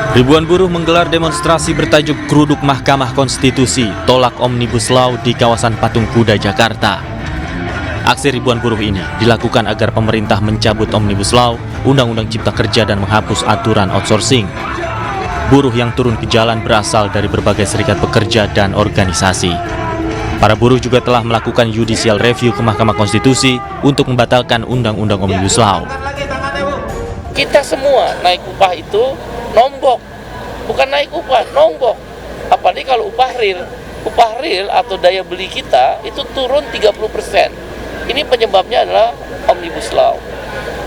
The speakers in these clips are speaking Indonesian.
Ribuan buruh menggelar demonstrasi bertajuk Geruduk Mahkamah Konstitusi, Tolak Omnibus Law di kawasan Patung Kuda, Jakarta. Aksi ribuan buruh ini dilakukan agar pemerintah mencabut Omnibus Law, Undang-Undang Cipta Kerja dan menghapus aturan outsourcing. Buruh yang turun ke jalan berasal dari berbagai serikat pekerja dan organisasi. Para buruh juga telah melakukan judicial review ke Mahkamah Konstitusi untuk membatalkan Undang-Undang Omnibus Law. Kita semua naik upah itu nombok, bukan naik upah, nombok. Apalagi kalau upah real atau daya beli kita itu turun 30%. Ini penyebabnya adalah Omnibus Law.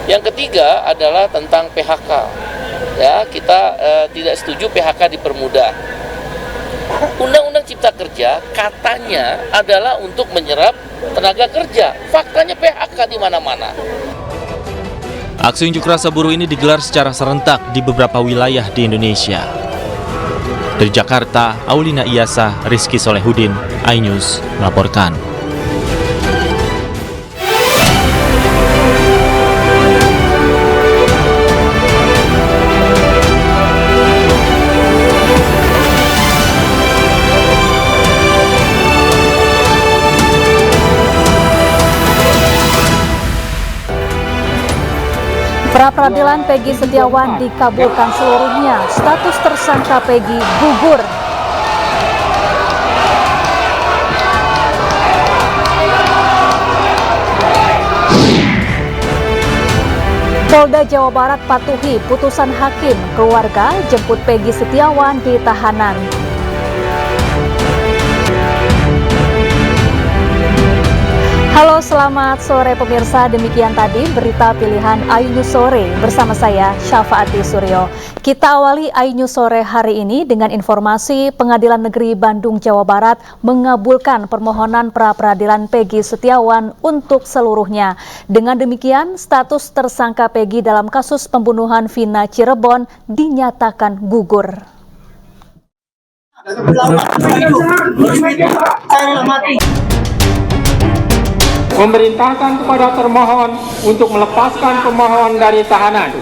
Yang ketiga adalah tentang PHK. Ya, kita tidak setuju PHK dipermudah. Undang-Undang Cipta Kerja katanya adalah untuk menyerap tenaga kerja. Faktanya PHK di mana-mana. Aksi unjuk rasa buruh ini digelar secara serentak di beberapa wilayah di Indonesia. Dari Jakarta, Aulina Iyasa, Rizky Solehudin, iNews melaporkan. Pra-peradilan Peggy Setiawan dikabulkan seluruhnya. Status tersangka Peggy gugur. Polda Jawa Barat patuhi putusan hakim. Keluarga jemput Peggy Setiawan di tahanan. Halo, selamat sore pemirsa. Demikian tadi berita pilihan iNews Sore bersama saya Syafaati Suryo. Kita awali iNews Sore hari ini dengan informasi Pengadilan Negeri Bandung, Jawa Barat mengabulkan permohonan pra-peradilan Peggy Setiawan untuk seluruhnya. Dengan demikian, status tersangka Peggy dalam kasus pembunuhan Vina Cirebon dinyatakan gugur. Memerintahkan kepada termohon untuk melepaskan pemohon dari tahanan.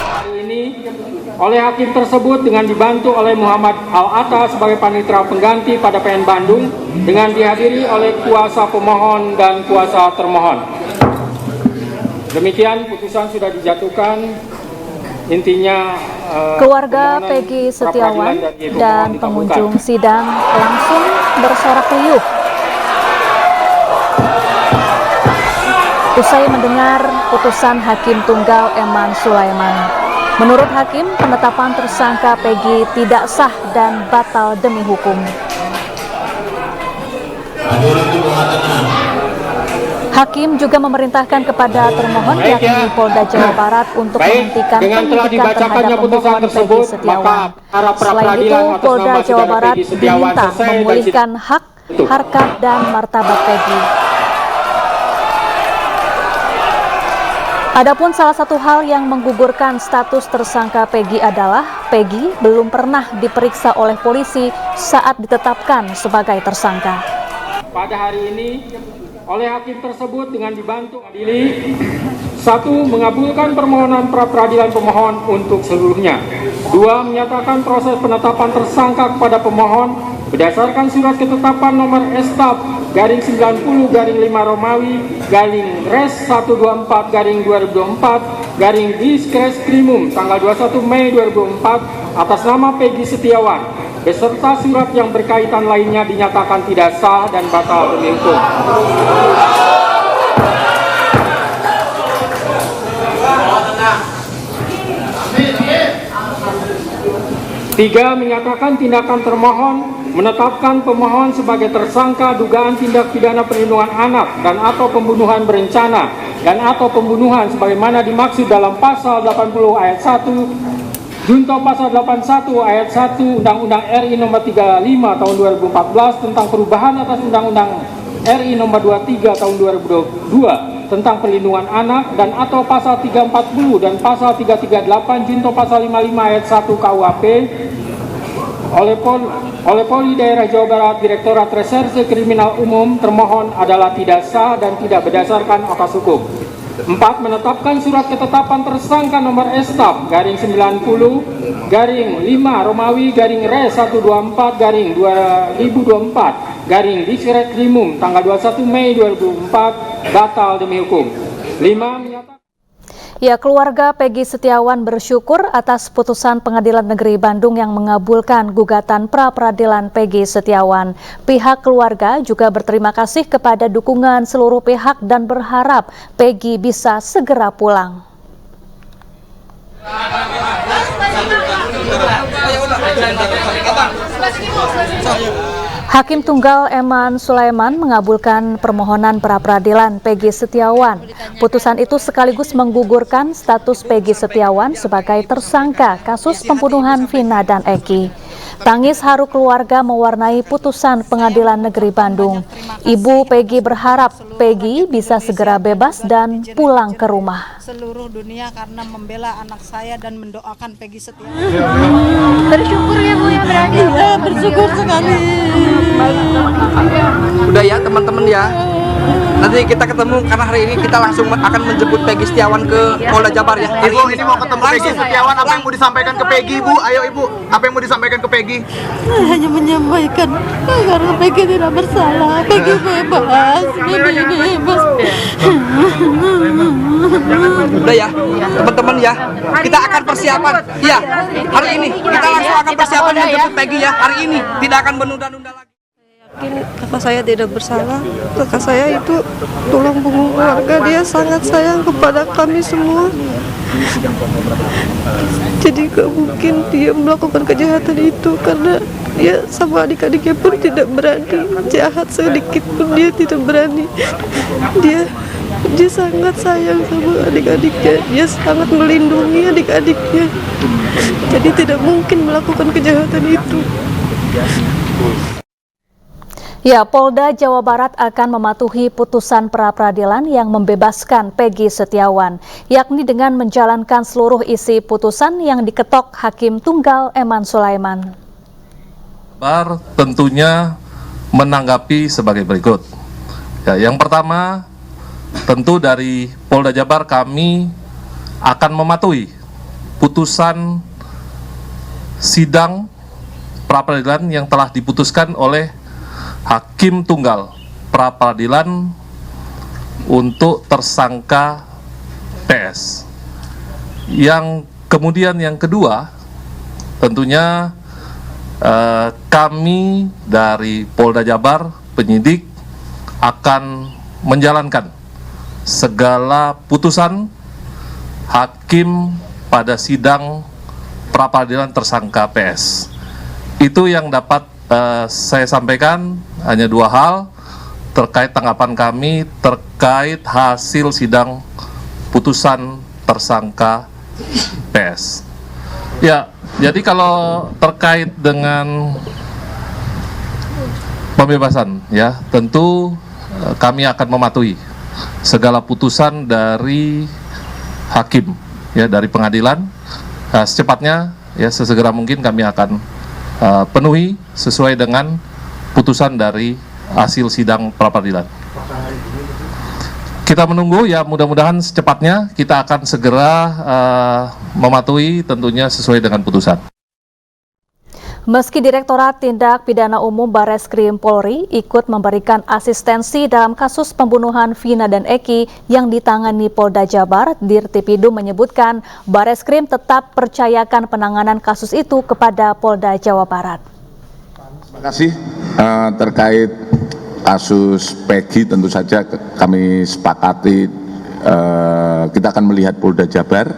Hari ini oleh hakim tersebut dengan dibantu oleh Muhammad Al-Atta sebagai panitera pengganti pada PN Bandung dengan dihadiri oleh kuasa pemohon dan kuasa termohon. Demikian putusan sudah dijatuhkan. Intinya keluarga Peggy Setiawan dan pengunjung sidang langsung bersorak riuh usai mendengar putusan Hakim Tunggal Eman Sulaiman. Menurut hakim, penetapan tersangka Peggy tidak sah dan batal demi hukum. Hakim juga memerintahkan kepada termohon yakni Polda Jawa Barat untuk menghentikan penyidikan terhadap pemohon Peggy Setiawan. Selain itu, Polda Jawa Barat diminta memulihkan hak, harkat, dan martabat Peggy. Adapun salah satu hal yang menggugurkan status tersangka Peggy adalah Peggy belum pernah diperiksa oleh polisi saat ditetapkan sebagai tersangka. Pada hari ini oleh hakim tersebut dengan dibantu adili, 1. Mengabulkan permohonan pra-peradilan pemohon untuk seluruhnya. 2. Menyatakan proses penetapan tersangka kepada pemohon berdasarkan surat ketetapan nomor Estab-90-5 Romawi /Res 124/2024 Diskreskrimum tanggal 21 Mei 2004 atas nama Peggy Setiawan beserta surat yang berkaitan lainnya dinyatakan tidak sah dan batal demi hukum. 3. Menyatakan tindakan termohon menetapkan pemohon sebagai tersangka dugaan tindak pidana perlindungan anak dan atau pembunuhan berencana dan atau pembunuhan sebagaimana dimaksud dalam pasal 80 ayat 1 Junto pasal 81 ayat 1 Undang-Undang RI nomor 35 tahun 2014 tentang perubahan atas Undang-Undang RI nomor 23 tahun 2022 tentang perlindungan anak dan atau pasal 340 dan pasal 338 Junto pasal 55 ayat 1 KUHP oleh Polri Daerah Jawa Barat Direktorat Reserse Kriminal Umum termohon adalah tidak sah dan tidak berdasarkan asas hukum. 4. Menetapkan surat ketetapan tersangka nomor Estaf garing 90 garing 5 Romawi garing Re 124 garing 2024 garing Diskretrimum tanggal 21 Mei 2004 batal demi hukum. 5. Menyatakan Ya, keluarga Peggy Setiawan bersyukur atas putusan Pengadilan Negeri Bandung yang mengabulkan gugatan pra-peradilan Peggy Setiawan. Pihak keluarga juga berterima kasih kepada dukungan seluruh pihak dan berharap Peggy bisa segera pulang. Hakim Tunggal Eman Sulaiman mengabulkan permohonan pra-peradilan Peggy Setiawan. Putusan itu sekaligus menggugurkan status Peggy Setiawan sebagai tersangka kasus pembunuhan Vina dan Eki. Tangis haru keluarga mewarnai putusan Pengadilan Negeri Bandung. Ibu Peggy berharap Peggy bisa segera bebas dan pulang ke rumah. Seluruh dunia karena membela anak saya dan mendoakan Peggy Setiawan. Bersyukur ya Bu ya berarti. Iya, bersyukur sekali. Udah ya teman-teman ya. Nanti kita ketemu karena hari ini kita langsung akan menjemput Peggy Setiawan ke Polda Jabar ya. Ibu, ini mau ketemu Peggy Setiawan, apa yang mau disampaikan ke Peggy, Bu? Ayo Ibu, apa yang mau disampaikan ke Peggy? Hanya menyampaikan karena Peggy tidak bersalah. Peggy bebas. Peggy bebas. Udah ya teman-teman ya. Kita akan persiapan. Ya, hari ini kita langsung akan persiapan menjemput Peggy ya. Hari ini tidak akan menunda-nunda lagi. Kakak saya tidak bersalah. Kakak saya itu tulang punggung keluarga. Dia sangat sayang kepada kami semua. Jadi gak mungkin dia melakukan kejahatan itu karena dia sama adik-adiknya pun tidak berani. Jahat sedikit pun dia tidak berani. Dia sangat sayang sama adik-adiknya. Dia sangat melindungi adik-adiknya. Jadi tidak mungkin melakukan kejahatan itu. Ya, Polda Jawa Barat akan mematuhi putusan pra-peradilan yang membebaskan Peggy Setiawan, yakni dengan menjalankan seluruh isi putusan yang diketok Hakim Tunggal Eman Sulaiman. Tentunya menanggapi sebagai berikut. Ya, yang pertama, tentu dari Polda Jabar kami akan mematuhi putusan sidang pra-peradilan yang telah diputuskan oleh Hakim Tunggal pra-peradilan untuk tersangka PS. Yang kemudian yang kedua, tentunya kami dari Polda Jabar penyidik akan menjalankan segala putusan hakim pada sidang pra-peradilan tersangka PS. Itu yang dapat saya sampaikan, hanya dua hal terkait tanggapan kami terkait hasil sidang putusan tersangka PS. Ya, jadi kalau terkait dengan pembebasan, ya tentu kami akan mematuhi segala putusan dari hakim, ya dari pengadilan. Secepatnya, ya sesegera mungkin kami akan penuhi sesuai dengan putusan dari hasil sidang pra-peradilan. Kita menunggu, ya mudah-mudahan secepatnya kita akan segera mematuhi tentunya sesuai dengan putusan. Meski Direktorat Tindak Pidana Umum Bareskrim Polri ikut memberikan asistensi dalam kasus pembunuhan Vina dan Eki yang ditangani Polda Jabar, Dirtipidum menyebutkan Bareskrim tetap percayakan penanganan kasus itu kepada Polda Jawa Barat. Terima kasih. Terkait kasus Peggy tentu saja kami sepakati kita akan melihat Polda Jabar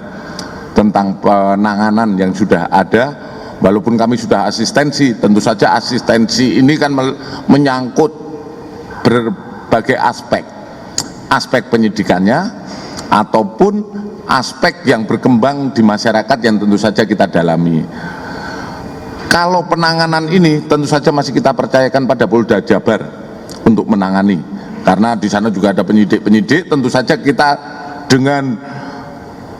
tentang penanganan yang sudah ada. Walaupun kami sudah asistensi, tentu saja asistensi ini kan menyangkut berbagai aspek penyidikannya ataupun aspek yang berkembang di masyarakat yang tentu saja kita dalami. Kalau penanganan ini tentu saja masih kita percayakan pada Polda Jabar untuk menangani, karena di sana juga ada penyidik-penyidik. Tentu saja kita dengan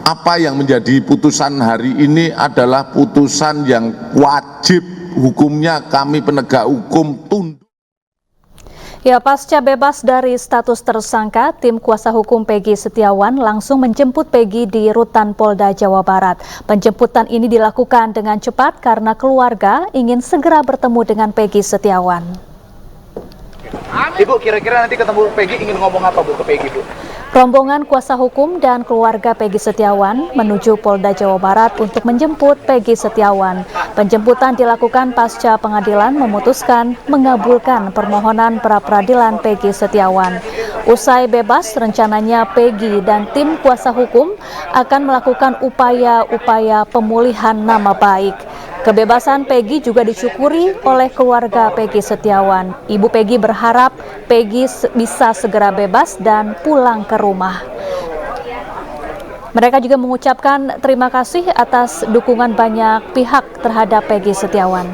apa yang menjadi putusan hari ini adalah putusan yang wajib hukumnya kami penegak hukum tunduk. Ya, pasca bebas dari status tersangka, tim kuasa hukum Peggy Setiawan langsung menjemput Peggy di Rutan Polda Jawa Barat. Penjemputan ini dilakukan dengan cepat karena keluarga ingin segera bertemu dengan Peggy Setiawan. Ibu, kira-kira nanti ketemu Peggy ingin ngomong apa Bu ke Peggy, Bu? Rombongan kuasa hukum dan keluarga Peggy Setiawan menuju Polda Jawa Barat untuk menjemput Peggy Setiawan. Penjemputan dilakukan pasca pengadilan memutuskan mengabulkan permohonan pra-peradilan Peggy Setiawan. Usai bebas, rencananya Peggy dan tim kuasa hukum akan melakukan upaya-upaya pemulihan nama baik. Kebebasan Peggy juga disyukuri oleh keluarga Peggy Setiawan. Ibu Peggy berharap Peggy bisa segera bebas dan pulang ke rumah. Mereka juga mengucapkan terima kasih atas dukungan banyak pihak terhadap Peggy Setiawan.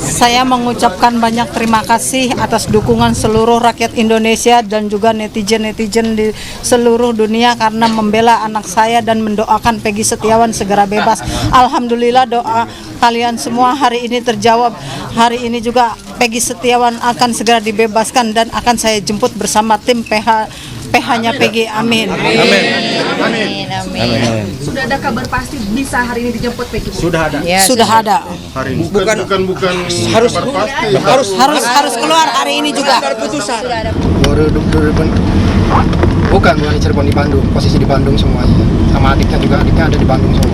Saya mengucapkan banyak terima kasih atas dukungan seluruh rakyat Indonesia dan juga netizen-netizen di seluruh dunia karena membela anak saya dan mendoakan Peggy Setiawan segera bebas. Alhamdulillah doa kalian semua hari ini terjawab. Hari ini juga Peggy Setiawan akan segera dibebaskan dan akan saya jemput bersama tim PH-nya Peggy. Amin. Amin. Amin. Sudah ada kabar pasti bisa hari ini dijemput Peggy? Sudah ada. Ya, sudah ada. Hari ini. Bukan Harus keluar hari ini juga. Putusan. Bukan di Cirebon, di Bandung, posisi di Bandung semuanya. Sama adiknya ada di Bandung semua.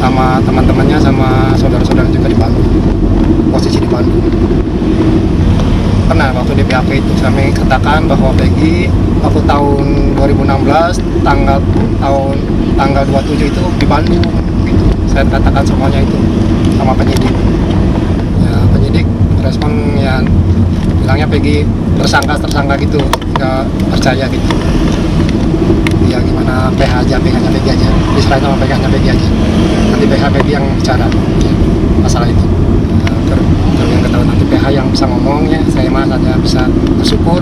Sama teman-temannya, sama saudara-saudara juga di Bandung. Posisi di Bandung. Pernah waktu di PAP itu kami katakan bahwa Peggy waktu tahun 2016 tanggal 27 itu di Bandung gitu. Saya katakan semuanya itu sama penyidik. Ya, penyidik respon ya bilangnya Peggy tersangka gitu, nggak percaya gitu. Ya gimana PH-nya Peggy aja, diserahin sama PH-nya Peggy aja. Nanti PH Peggy yang bicara ya, masalah itu. Kalau yang ketahuan nanti PH yang bisa ngomongnya, saya mah hanya bisa bersyukur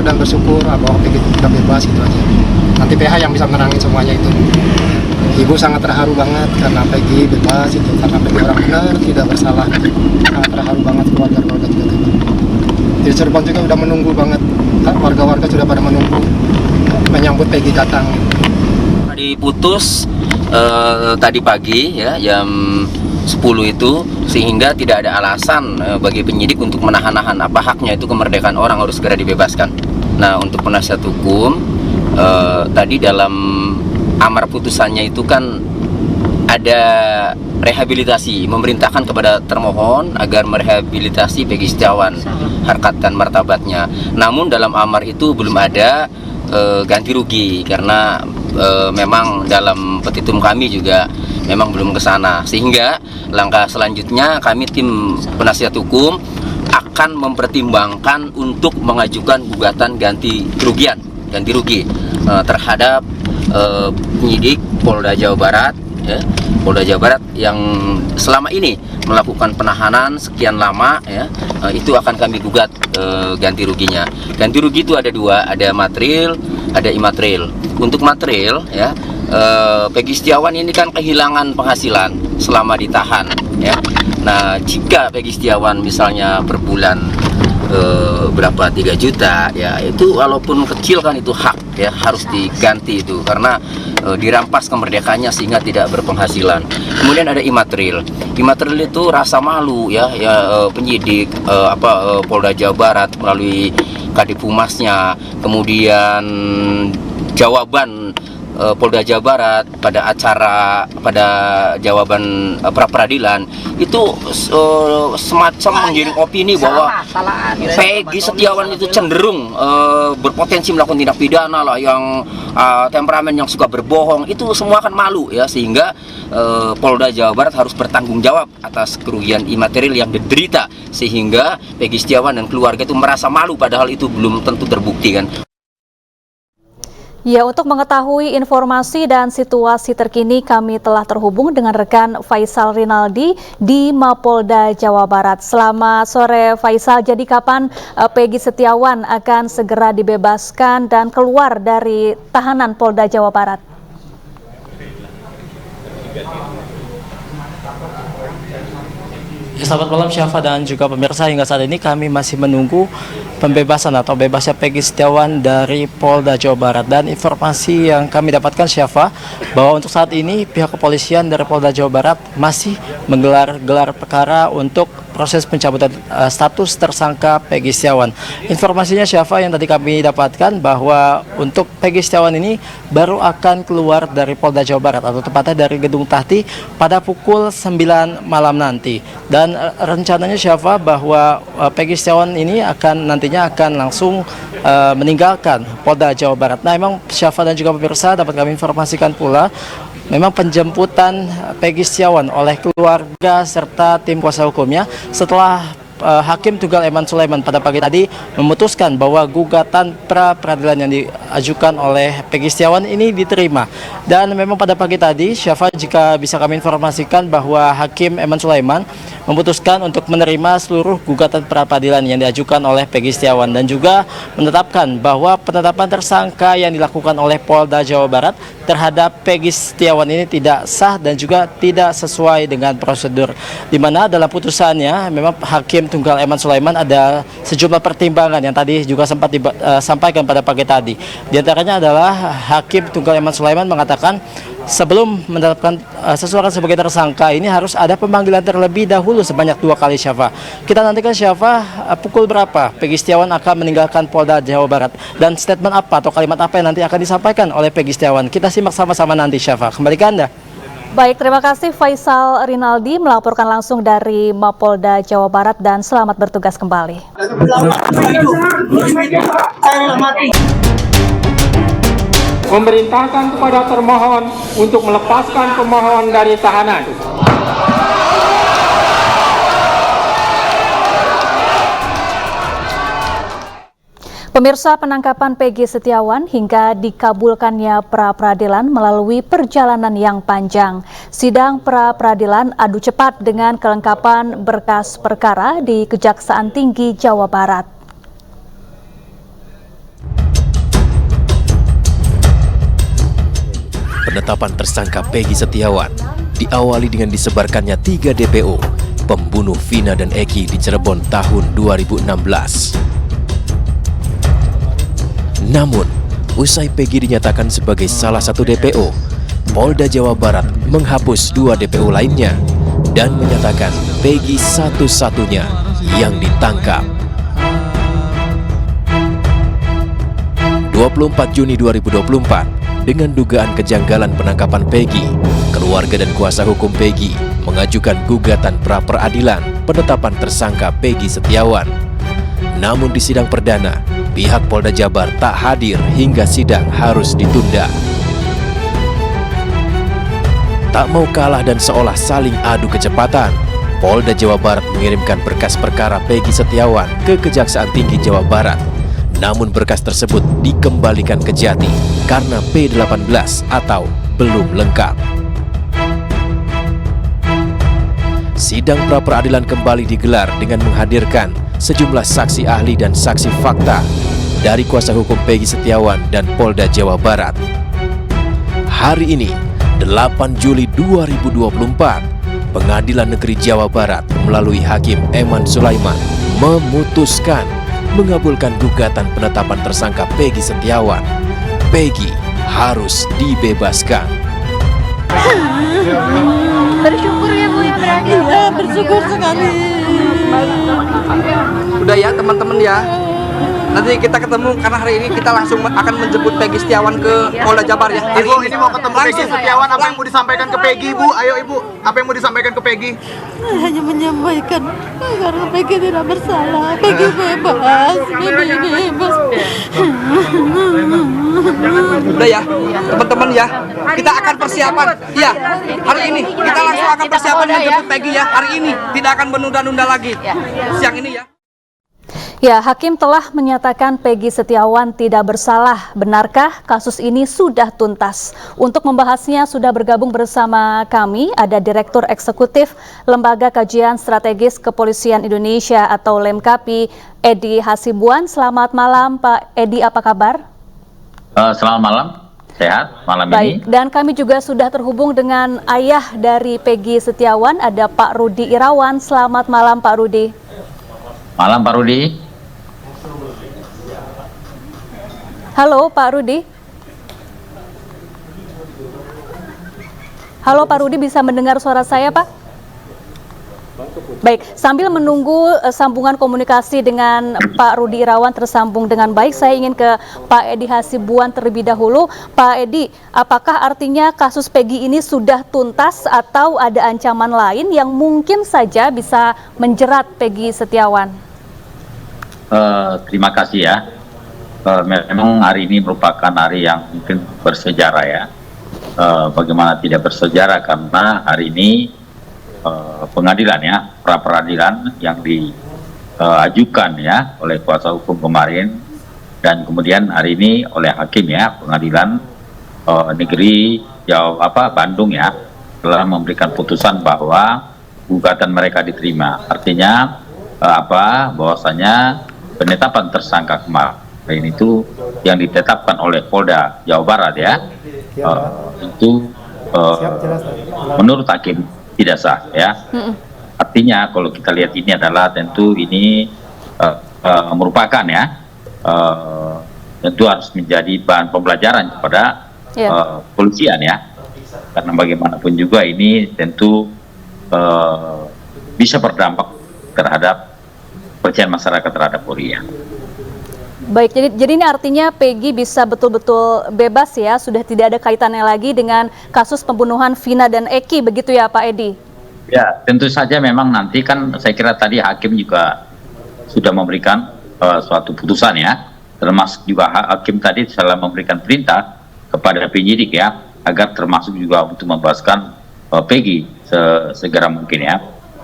bahwa Peggy sudah bebas gitu aja. Nanti PH yang bisa menerangin semuanya itu. Ibu sangat terharu banget karena Peggy bebas itu, karena Peggy orang benar, tidak bersalah. Sangat terharu banget, keluarga juga. Di Cirebon juga udah menunggu banget, warga-warga sudah pada menunggu menyambut Peggy datang. Diputus tadi pagi ya jam 10 itu, sehingga tidak ada alasan bagi penyidik untuk menahan-nahan apa haknya itu kemerdekaan orang harus segera dibebaskan. Nah, untuk penasihat hukum tadi dalam amar putusannya itu kan ada rehabilitasi, memerintahkan kepada termohon agar merehabilitasi Peggy Setiawan, harkat dan martabatnya. Namun dalam amar itu belum ada ganti rugi karena memang dalam petitum kami juga memang belum ke sana, sehingga langkah selanjutnya kami tim penasihat hukum akan mempertimbangkan untuk mengajukan gugatan ganti rugi terhadap penyidik Polda Jawa Barat ya, Polda Jawa Barat yang selama ini melakukan penahanan sekian lama ya, itu akan kami gugat ganti ruginya. Ganti rugi itu ada dua, ada material, ada imaterial. Untuk material ya, Peggy Setiawan ini kan kehilangan penghasilan selama ditahan ya. Nah, jika Peggy Setiawan misalnya per bulan berapa 3 juta ya, itu walaupun kecil kan itu hak ya, harus diganti itu karena dirampas kemerdekaannya sehingga tidak berpenghasilan. Kemudian ada imaterial. Imaterial itu rasa malu ya, penyidik Polda Jawa Barat melalui Kadif Humasnya, kemudian jawaban Polda Jawa Barat pada jawaban pra-peradilan itu semacam menggiring opini bahwa Peggy Setiawan itu cenderung berpotensi melakukan tindak pidana lah, yang temperamen, yang suka berbohong, itu semua kan malu ya, sehingga Polda Jawa Barat harus bertanggung jawab atas kerugian imaterial yang diderita, sehingga Peggy Setiawan dan keluarga itu merasa malu padahal itu belum tentu terbukti kan. Ya, untuk mengetahui informasi dan situasi terkini kami telah terhubung dengan rekan Faisal Rinaldi di Mapolda Jawa Barat. Selamat sore Faisal, jadi kapan Peggy Setiawan akan segera dibebaskan dan keluar dari tahanan Polda Jawa Barat? Selamat malam Syafa dan juga pemirsa. Hingga saat ini kami masih menunggu pembebasan atau bebasnya Peggy Setiawan dari Polda Jawa Barat. Dan informasi yang kami dapatkan Syafa, bahwa untuk saat ini pihak kepolisian dari Polda Jawa Barat masih menggelar perkara untuk proses pencabutan status tersangka Peggy Setiawan. Informasinya Syafa yang tadi kami dapatkan bahwa untuk Peggy Setiawan ini baru akan keluar dari Polda Jawa Barat atau tepatnya dari Gedung Tahti pada pukul 9 malam nanti. Dan rencananya Syafa bahwa Peggy Setiawan ini nantinya akan langsung meninggalkan Polda Jawa Barat. Nah, memang Syafa dan juga pemirsa dapat kami informasikan pula, memang penjemputan Peggy Setiawan oleh keluarga serta tim kuasa hukumnya setelah Hakim Tunggal Eman Sulaiman pada pagi tadi memutuskan bahwa gugatan pra-peradilan yang diajukan oleh Peggy Setiawan ini diterima. Dan memang pada pagi tadi Syafa, jika bisa kami informasikan bahwa Hakim Eman Sulaiman memutuskan untuk menerima seluruh gugatan pra-peradilan yang diajukan oleh Peggy Setiawan dan juga menetapkan bahwa penetapan tersangka yang dilakukan oleh Polda Jawa Barat terhadap Peggy Setiawan ini tidak sah dan juga tidak sesuai dengan prosedur. Di mana dalam putusannya memang Hakim Tunggal Eman Sulaiman ada sejumlah pertimbangan yang tadi juga sempat disampaikan pada pagi tadi. Di antaranya adalah Hakim Tunggal Eman Sulaiman mengatakan sebelum menetapkan seseorang sebagai tersangka ini harus ada pemanggilan terlebih dahulu sebanyak 2 kali Syafa. Kita nantikan Syafa pukul berapa Peggy Setiawan akan meninggalkan Polda Jawa Barat dan statement apa atau kalimat apa yang nanti akan disampaikan oleh Peggy Setiawan. Kita simak sama-sama nanti Syafa. Kembali ke Anda. Baik, terima kasih Faisal Rinaldi melaporkan langsung dari Mapolda Jawa Barat dan selamat bertugas kembali. Memerintahkan kepada termohon untuk melepaskan pemohon dari tahanan. Pemirsa, penangkapan Peggy Setiawan hingga dikabulkannya pra-peradilan melalui perjalanan yang panjang. Sidang pra-peradilan adu cepat dengan kelengkapan berkas perkara di Kejaksaan Tinggi Jawa Barat. Penetapan tersangka Peggy Setiawan diawali dengan disebarkannya 3 DPO pembunuh Vina dan Eki di Cirebon tahun 2016. Namun, usai Peggy dinyatakan sebagai salah satu DPO, Polda Jawa Barat menghapus 2 DPO lainnya dan menyatakan Peggy satu-satunya yang ditangkap. 24 Juni 2024, dengan dugaan kejanggalan penangkapan Peggy, keluarga dan kuasa hukum Peggy mengajukan gugatan pra-peradilan penetapan tersangka Peggy Setiawan. Namun di sidang perdana, pihak Polda Jabar tak hadir hingga sidang harus ditunda. Tak mau kalah dan seolah saling adu kecepatan, Polda Jawa Barat mengirimkan berkas perkara Peggy Setiawan ke Kejaksaan Tinggi Jawa Barat. Namun berkas tersebut dikembalikan ke Jati karena P18 atau belum lengkap. Sidang pra-peradilan kembali digelar dengan menghadirkan sejumlah saksi ahli dan saksi fakta dari kuasa hukum Peggy Setiawan dan Polda Jawa Barat. Hari ini, 8 Juli 2024, Pengadilan Negeri Jawa Barat melalui Hakim Eman Sulaiman memutuskan mengabulkan gugatan penetapan tersangka Peggy Setiawan. Peggy harus dibebaskan. Bersyukur ya Bu ya berarti. Iya, bersyukur sekali. Udah ya teman-teman ya. Nanti kita ketemu karena hari ini kita langsung akan menjemput Peggy Setiawan ke Polda Jabar ya. Ibu, ini mau ketemu Peggy Setiawan, apa yang mau disampaikan ke Peggy, Bu? Ayo Ibu, apa yang mau disampaikan ke Peggy? Hanya menyampaikan karena Peggy tidak bersalah. Peggy bebas. Peggy bebas. Udah ya teman-teman ya. Kita akan persiapan. Ya, hari ini kita langsung akan persiapan menjemput Peggy ya. Hari ini tidak akan menunda-nunda lagi. Siang ini ya. Ya, Hakim telah menyatakan Peggy Setiawan tidak bersalah. Benarkah kasus ini sudah tuntas? Untuk membahasnya sudah bergabung bersama kami ada Direktur Eksekutif Lembaga Kajian Strategis Kepolisian Indonesia atau LEMKAPI, Edi Hasibuan. Selamat malam Pak Edi, apa kabar? Selamat malam. Sehat malam Baik, ini. dan kami juga sudah terhubung dengan ayah dari Peggy Setiawan, ada Pak Rudi Irawan. Selamat malam Pak Rudi. Malam Pak Rudi. Halo Pak Rudi. Halo Pak Rudi, bisa mendengar suara saya Pak? Baik, sambil menunggu sambungan komunikasi dengan Pak Rudi Irawan tersambung dengan baik, saya ingin ke Pak Edi Hasibuan terlebih dahulu. Pak Edi, apakah artinya kasus Peggy ini sudah tuntas atau ada ancaman lain yang mungkin saja bisa menjerat Peggy Setiawan? Terima kasih ya. Memang hari ini merupakan hari yang mungkin bersejarah ya. Bagaimana tidak bersejarah, karena hari ini pengadilan ya, pra peradilan yang diajukan ya oleh kuasa hukum kemarin, dan kemudian hari ini oleh hakim ya, pengadilan negeri Bandung ya, telah memberikan putusan bahwa gugatan mereka diterima. Artinya bahwasanya penetapan tersangka kemarin itu yang ditetapkan oleh Polda Jawa Barat ya, itu menurut hakim tidak sah ya. Artinya kalau kita lihat ini adalah tentu ini merupakan ya, tentu harus menjadi bahan pembelajaran kepada polisian ya, karena bagaimanapun juga ini tentu bisa berdampak terhadap kepercayaan masyarakat terhadap Polri ya. Baik, jadi ini artinya Peggy bisa betul-betul bebas ya, sudah tidak ada kaitannya lagi dengan kasus pembunuhan Vina dan Eki, begitu ya Pak Edi? Ya, tentu saja memang nanti kan saya kira tadi hakim juga sudah memberikan suatu putusan ya, termasuk juga hakim tadi telah memberikan perintah kepada penyidik ya, agar termasuk juga untuk membebaskan Peggy segera mungkin ya.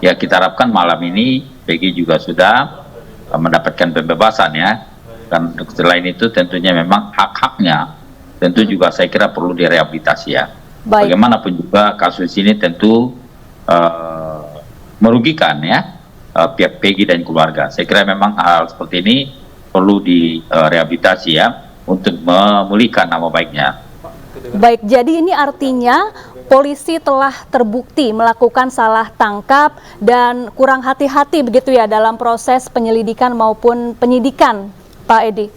Ya, kita harapkan malam ini Peggy juga sudah mendapatkan pembebasan ya. Dan selain itu tentunya memang hak-haknya tentu juga saya kira perlu direhabilitasi ya. Bagaimanapun juga kasus ini tentu merugikan ya pihak Peggy dan keluarga. Saya kira memang hal seperti ini perlu direhabilitasi ya, untuk memulihkan nama baiknya. Baik, jadi ini artinya polisi telah terbukti melakukan salah tangkap dan kurang hati-hati begitu ya dalam proses penyelidikan maupun penyidikan, Pak Edi?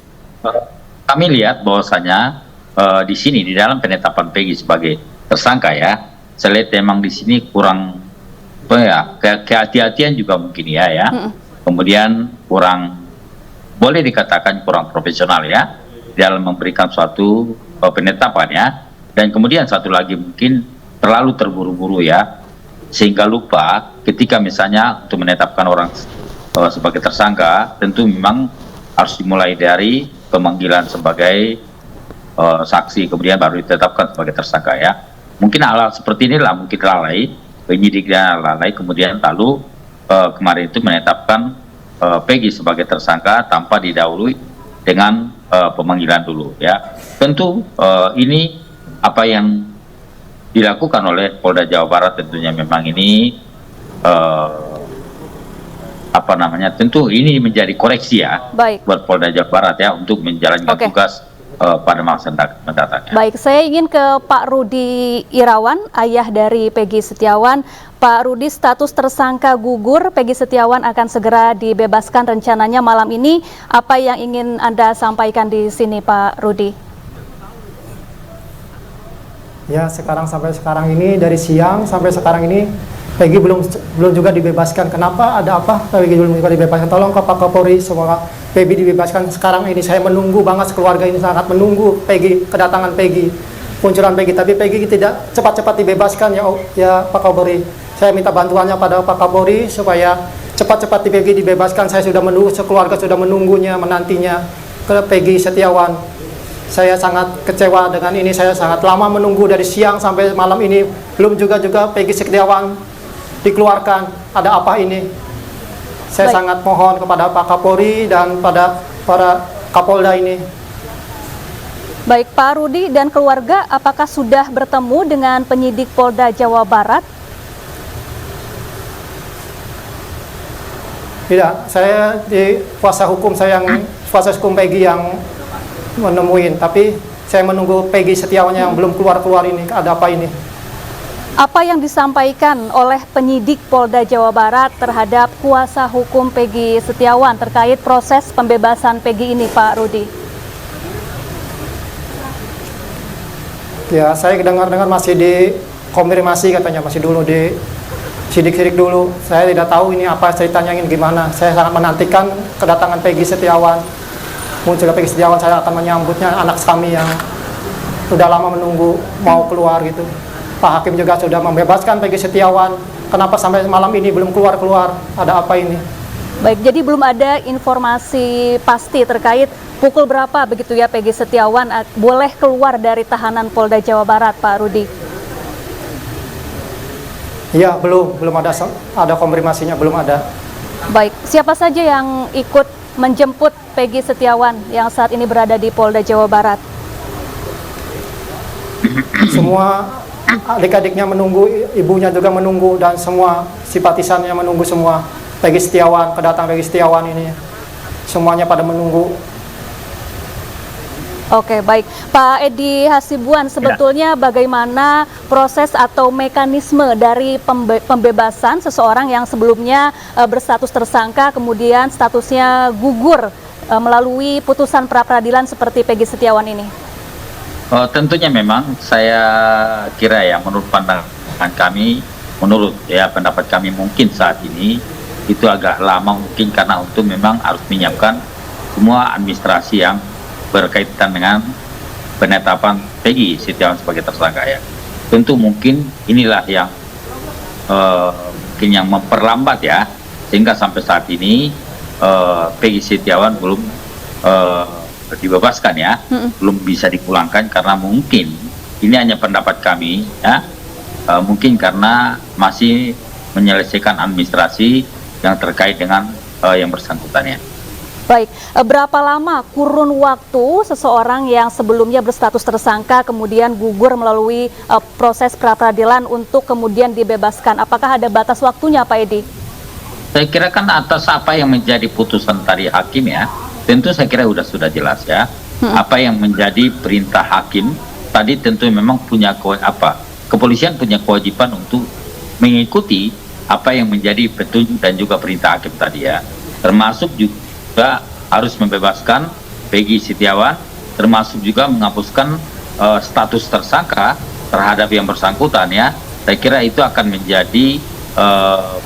Kami lihat bahwasanya di sini di dalam penetapan Peggy sebagai tersangka ya, saya lihat memang di sini kurang kehati-hatian juga mungkin ya. Kemudian kurang, boleh dikatakan kurang profesional ya dalam memberikan suatu penetapan ya. Dan kemudian satu lagi mungkin terlalu terburu-buru ya, sehingga lupa ketika misalnya untuk menetapkan orang sebagai tersangka, tentu memang harus dimulai dari pemanggilan sebagai saksi, kemudian baru ditetapkan sebagai tersangka ya. Mungkin hal seperti inilah mungkin lalai penyidiknya, lalai kemudian lalu kemarin itu menetapkan Peggy sebagai tersangka tanpa didahului dengan pemanggilan dulu ya. Tentu ini apa yang dilakukan oleh Polda Jawa Barat tentunya memang ini tentu ini menjadi koreksi ya buat Polda Jawa Barat ya, untuk menjalankan tugas pada masa mendatang. Baik, saya ingin ke Pak Rudi Irawan, ayah dari Peggy Setiawan. Pak Rudi, status tersangka gugur, Peggy Setiawan akan segera dibebaskan rencananya malam ini. Apa yang ingin Anda sampaikan di sini, Pak Rudi? Ya, sampai sekarang ini, dari siang sampai sekarang ini Peggy belum juga dibebaskan. Kenapa? Ada apa? Peggy belum juga dibebaskan. Tolong ke Pak Kapolri, semoga Peggy dibebaskan sekarang ini. Saya menunggu banget, keluarga ini sangat menunggu Peggy, kedatangan Peggy, munculan Peggy. Tapi Peggy tidak cepat-cepat dibebaskan ya Pak Kapolri. Saya minta bantuannya pada Pak Kapolri supaya cepat-cepat Peggy dibebaskan. Saya sudah menunggu, sekeluarga sudah menunggunya, menantinya ke Peggy Setiawan. Saya sangat kecewa dengan ini. Saya sangat lama menunggu dari siang sampai malam ini, belum juga Peggy Setiawan dikeluarkan. Ada apa ini? Saya sangat mohon kepada Pak Kapolri dan pada para Kapolda ini. Baik, Pak Rudi dan keluarga, apakah sudah bertemu dengan penyidik Polda Jawa Barat? Tidak, saya di kuasa hukum Peggy yang menemuin, tapi saya menunggu Peggy Setiawan yang belum keluar ini. Ada apa ini? Apa yang disampaikan oleh penyidik Polda Jawa Barat terhadap kuasa hukum Peggy Setiawan terkait proses pembebasan Peggy ini, Pak Rudi? Ya, saya dengar-dengar masih dikonfirmasi katanya, masih dulu di sidik-sidik dulu. Saya tidak tahu ini apa ceritanya, ini gimana. Saya sangat menantikan kedatangan Peggy Setiawan. Muncul Peggy Setiawan, saya akan menyambutnya, anak kami yang sudah lama menunggu mau keluar gitu. Pak Hakim juga sudah membebaskan Peggy Setiawan. Kenapa sampai malam ini belum keluar-keluar? Ada apa ini? Baik, jadi belum ada informasi pasti terkait pukul berapa begitu ya Peggy Setiawan boleh keluar dari tahanan Polda Jawa Barat, Pak Rudi? Iya, belum ada konfirmasinya, belum ada. Baik, siapa saja yang ikut menjemput Peggy Setiawan yang saat ini berada di Polda Jawa Barat? Semua adik-adiknya menunggu, ibunya juga menunggu, dan semua simpatisannya menunggu semua. Peggy Setiawan, kedatangan Peggy Setiawan ini, semuanya pada menunggu. Oke, baik. Pak Edi Hasibuan, sebetulnya bagaimana proses atau mekanisme dari pembebasan seseorang yang sebelumnya berstatus tersangka, kemudian statusnya gugur melalui putusan pra-peradilan seperti Peggy Setiawan ini? Tentunya memang saya kira ya, menurut pandangan kami, menurut ya pendapat kami mungkin saat ini itu agak lama mungkin, karena untuk memang harus menyiapkan semua administrasi yang berkaitan dengan penetapan Peggy Setiawan sebagai tersangka ya. Tentu mungkin inilah yang mungkin yang memperlambat ya, sehingga sampai saat ini Peggy Setiawan belum dibebaskan ya, belum bisa dipulangkan, karena mungkin ini hanya pendapat kami ya, mungkin karena masih menyelesaikan administrasi yang terkait dengan yang bersangkutannya. Baik, berapa lama kurun waktu seseorang yang sebelumnya berstatus tersangka kemudian gugur melalui proses pra-peradilan untuk kemudian dibebaskan? Apakah ada batas waktunya, Pak Edi? Saya kira kan atas apa yang menjadi putusan tadi hakim ya, tentu saya kira sudah jelas ya. Apa yang menjadi perintah hakim tadi tentu memang punya kepolisian punya kewajiban untuk mengikuti apa yang menjadi petunjuk dan juga perintah hakim tadi ya. Termasuk juga harus membebaskan Peggy Setiawan, termasuk juga menghapuskan status tersangka terhadap yang bersangkutan ya. Saya kira itu akan menjadi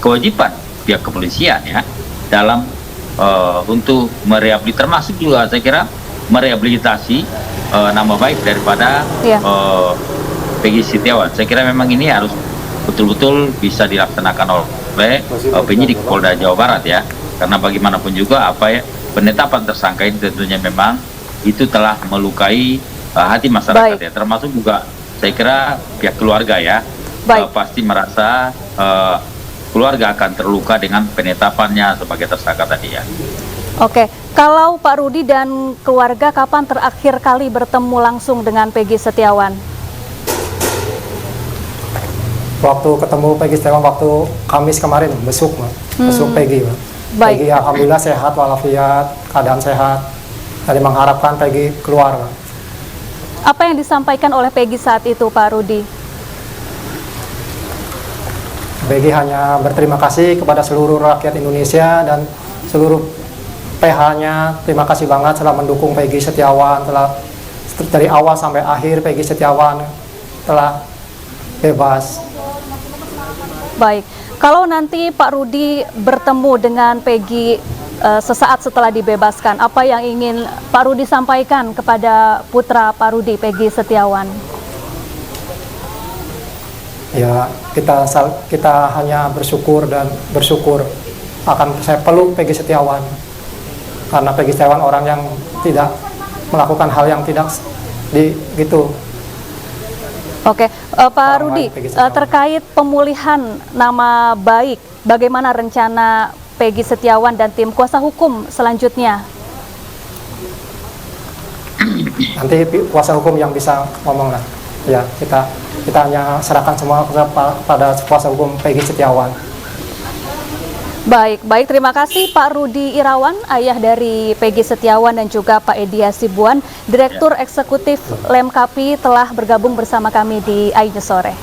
kewajiban pihak kepolisian ya dalam untuk merehabilitasi, termasuk juga saya kira merehabilitasi nama baik daripada Peggy Setiawan. Saya kira memang ini harus betul-betul bisa dilaksanakan oleh penyidik Polda Jawa Barat ya, karena bagaimanapun juga penetapan tersangka ini tentunya memang itu telah melukai hati masyarakat ya, termasuk juga saya kira pihak keluarga ya, pasti merasa keluarga akan terluka dengan penetapannya sebagai tersangka tadi ya. Oke, kalau Pak Rudi dan keluarga kapan terakhir kali bertemu langsung dengan Peggy Setiawan? Waktu ketemu Peggy Setiawan waktu Kamis kemarin, besuk Peggy. Peggy alhamdulillah sehat walafiat, keadaan sehat. Jadi mengharapkan Peggy keluar. Apa yang disampaikan oleh Peggy saat itu, Pak Rudi? Peggy hanya berterima kasih kepada seluruh rakyat Indonesia dan seluruh PH-nya. Terima kasih banget telah mendukung Peggy Setiawan, telah dari awal sampai akhir Peggy Setiawan telah bebas. Baik, kalau nanti Pak Rudi bertemu dengan Peggy sesaat setelah dibebaskan, apa yang ingin Pak Rudi sampaikan kepada putra Pak Rudi, Peggy Setiawan? Ya, kita hanya bersyukur akan saya peluk Peggy Setiawan, karena Peggy Setiawan orang yang tidak melakukan hal yang tidak gitu. Oke, Pak Rudi, terkait pemulihan nama baik, bagaimana rencana Peggy Setiawan dan tim kuasa hukum selanjutnya? Nanti kuasa hukum yang bisa ngomong lah. Ya, kita hanya serahkan semua pada kuasa hukum Peggy Setiawan. Baik, terima kasih Pak Rudi Irawan, ayah dari Peggy Setiawan dan juga Pak Edi Hasibuan, Direktur Eksekutif Lemkapi telah bergabung bersama kami di iNews Sore.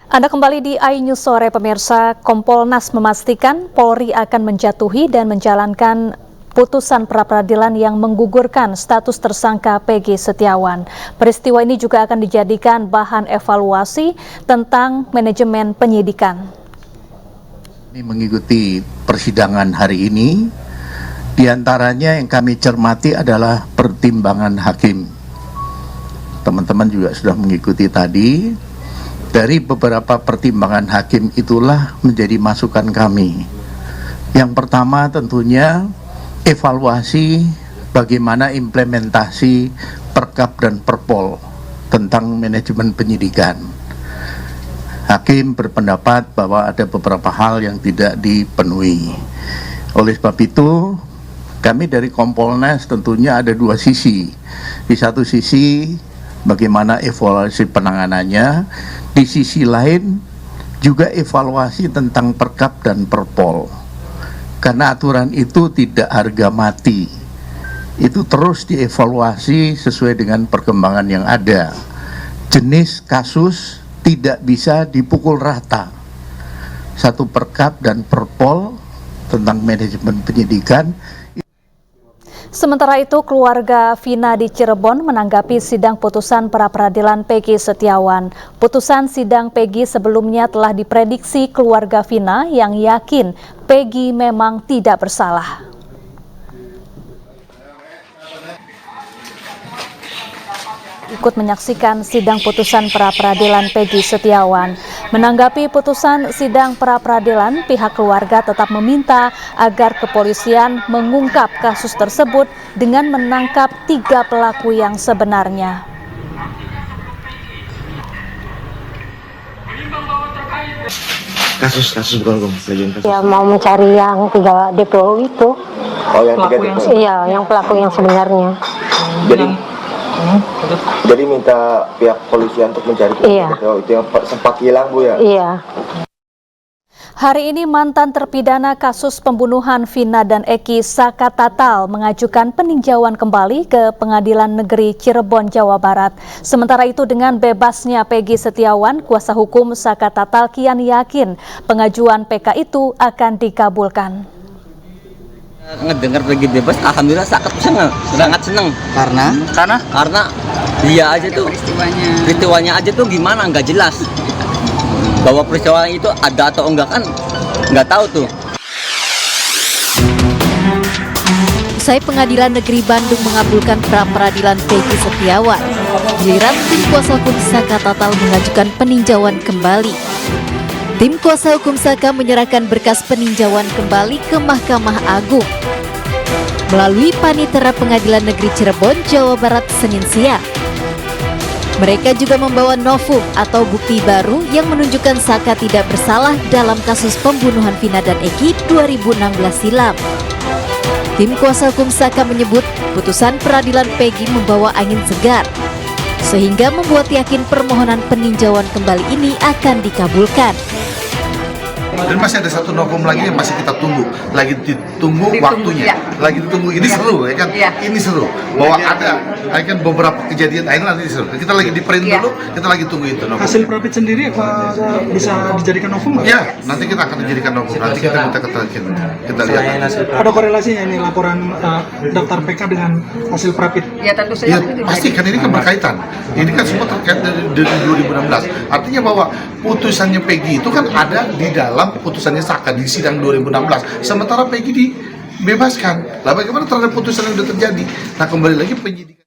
Anda kembali di iNews Sore, pemirsa. Kompolnas memastikan Polri akan menjatuhi dan menjalankan putusan pra-peradilan yang menggugurkan status tersangka Peggy Setiawan. Peristiwa ini juga akan dijadikan bahan evaluasi tentang manajemen penyidikan. Mengikuti persidangan hari ini, diantaranya yang kami cermati adalah pertimbangan hakim. Teman-teman juga sudah mengikuti tadi. Dari beberapa pertimbangan hakim itulah menjadi masukan kami. Yang pertama tentunya evaluasi bagaimana implementasi Perkap dan Perpol tentang manajemen penyidikan. Hakim berpendapat bahwa ada beberapa hal yang tidak dipenuhi. Oleh sebab itu, kami dari Kompolnas tentunya ada dua sisi. Di satu sisi, bagaimana evaluasi penanganannya. Di sisi lain, juga evaluasi tentang Perkap dan Perpol. Karena aturan itu tidak harga mati. Itu terus dievaluasi sesuai dengan perkembangan yang ada. Jenis kasus tidak bisa dipukul rata. Satu Perkap dan Perpol tentang manajemen penyidikan. Sementara itu, keluarga Vina di Cirebon menanggapi sidang putusan pra-peradilan Peggy Setiawan. Putusan sidang Peggy sebelumnya telah diprediksi keluarga Vina yang yakin Peggy memang tidak bersalah. Ikut menyaksikan sidang putusan pra-peradilan Peggy Setiawan. Menanggapi putusan sidang pra-peradilan, pihak keluarga tetap meminta agar kepolisian mengungkap kasus tersebut dengan menangkap 3 pelaku yang sebenarnya. Kasus bukan kasus. Ya, mau mencari yang 3 DPO itu. Oh, yang 3 DPO. Iya, yang pelaku yang sebenarnya. Jadi minta pihak polisian untuk mencari DPO itu yang sempat hilang, Bu, ya? Iya. Hari ini mantan terpidana kasus pembunuhan Vina dan Eki Saka Tatal mengajukan peninjauan kembali ke Pengadilan Negeri Cirebon, Jawa Barat. Sementara itu dengan bebasnya Peggy Setiawan, kuasa hukum Saka Tatal kian yakin pengajuan PK itu akan dikabulkan. Ngedengar Peggy bebas, alhamdulillah sangat senang. Karena dia aja tuh peristiwanya aja tuh gimana nggak jelas. Bahwa peristiwa itu ada atau enggak kan nggak tahu tuh. Usai Pengadilan Negeri Bandung mengabulkan pra-peradilan Peggy Setiawan, giliran tim kuasa hukum Saka Tatal mengajukan peninjauan kembali. Tim kuasa hukum Saka menyerahkan berkas peninjauan kembali ke Mahkamah Agung melalui Panitera Pengadilan Negeri Cirebon, Jawa Barat, Senin siang. Mereka juga membawa novum atau bukti baru yang menunjukkan Saka tidak bersalah dalam kasus pembunuhan Vina dan Eki 2016 silam. Tim kuasa hukum Saka menyebut putusan peradilan Peggy membawa angin segar, sehingga membuat yakin permohonan peninjauan kembali ini akan dikabulkan. Dan masih ada satu novum lagi yang masih kita tunggu, lagi ditunggu waktunya, lagi ditunggu. Ini seru ya kan? Ini seru. Bahwa ada kan beberapa kejadian, ini nanti seru. Kita lagi di print dulu, kita lagi tunggu itu. Novum. Hasil Prapit sendiri apa bisa dijadikan novum? Ya, nanti kita akan dijadikan novum. Nanti kita minta kita lihat. Ada korelasinya ini laporan daftar PK dengan hasil Prapit? Ya tentu saja. Ya, pasti kan ini kan berkaitan. Ini kan semua terkait dari 2016. Artinya bahwa putusannya Peggy itu kan ada di dalam putusannya Saka di sidang 2016. Sementara Peggy dibebaskan. Lah bagaimana terhadap putusan yang sudah terjadi? Nah, kembali lagi penyidikan.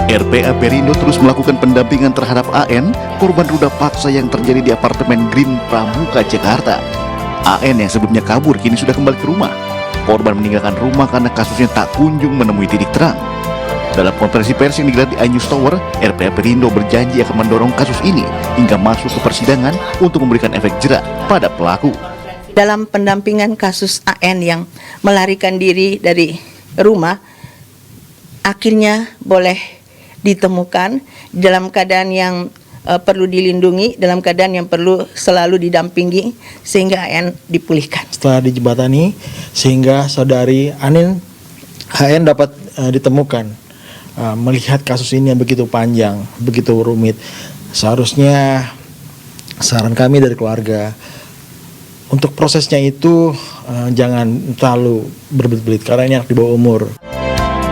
RPA Perindo terus melakukan pendampingan terhadap AN, korban ruda paksa yang terjadi di apartemen Green Pramuka, Jakarta. AN yang sebelumnya kabur kini sudah kembali ke rumah. Korban meninggalkan rumah karena kasusnya tak kunjung menemui titik terang. Dalam konferensi pers yang digelar di iNews Tower, RPA Perindo berjanji akan mendorong kasus ini hingga masuk ke persidangan untuk memberikan efek jerak pada pelaku. Dalam pendampingan kasus AN yang melarikan diri dari rumah, akhirnya boleh ditemukan dalam keadaan yang perlu dilindungi, dalam keadaan yang perlu selalu didampingi sehingga AN dipulihkan. Setelah dijembatani sehingga saudari HN dapat ditemukan. Melihat kasus ini yang begitu panjang, begitu rumit, seharusnya saran kami dari keluarga untuk prosesnya itu jangan terlalu berbelit-belit karena ini anak di bawah umur.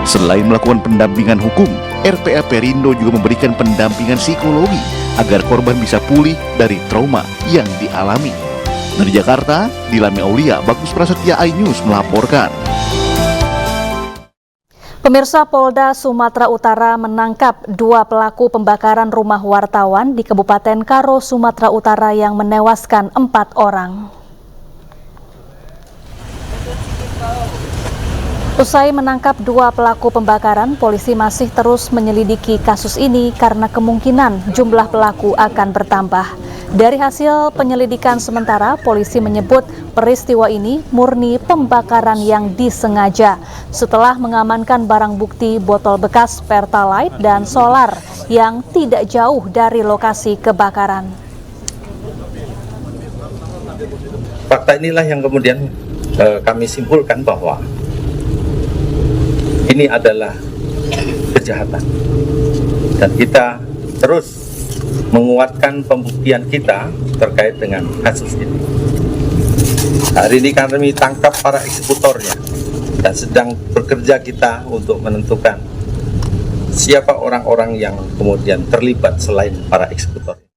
Selain melakukan pendampingan hukum, RPA Perindo juga memberikan pendampingan psikologi agar korban bisa pulih dari trauma yang dialami. Dari Jakarta, Dilame Aulia, Bagus Prasetya, iNews melaporkan. Pemirsa, Polda Sumatera Utara menangkap 2 pelaku pembakaran rumah wartawan di Kabupaten Karo, Sumatera Utara yang menewaskan 4 orang. Usai menangkap 2 pelaku pembakaran, polisi masih terus menyelidiki kasus ini karena kemungkinan jumlah pelaku akan bertambah. Dari hasil penyelidikan sementara, polisi menyebut peristiwa ini murni pembakaran yang disengaja setelah mengamankan barang bukti botol bekas Pertalite dan solar yang tidak jauh dari lokasi kebakaran. Fakta inilah yang kemudian kami simpulkan bahwa ini adalah kejahatan dan kita terus menguatkan pembuktian kita terkait dengan kasus ini. Hari ini kami tangkap para eksekutornya dan sedang bekerja kita untuk menentukan siapa orang-orang yang kemudian terlibat selain para eksekutor.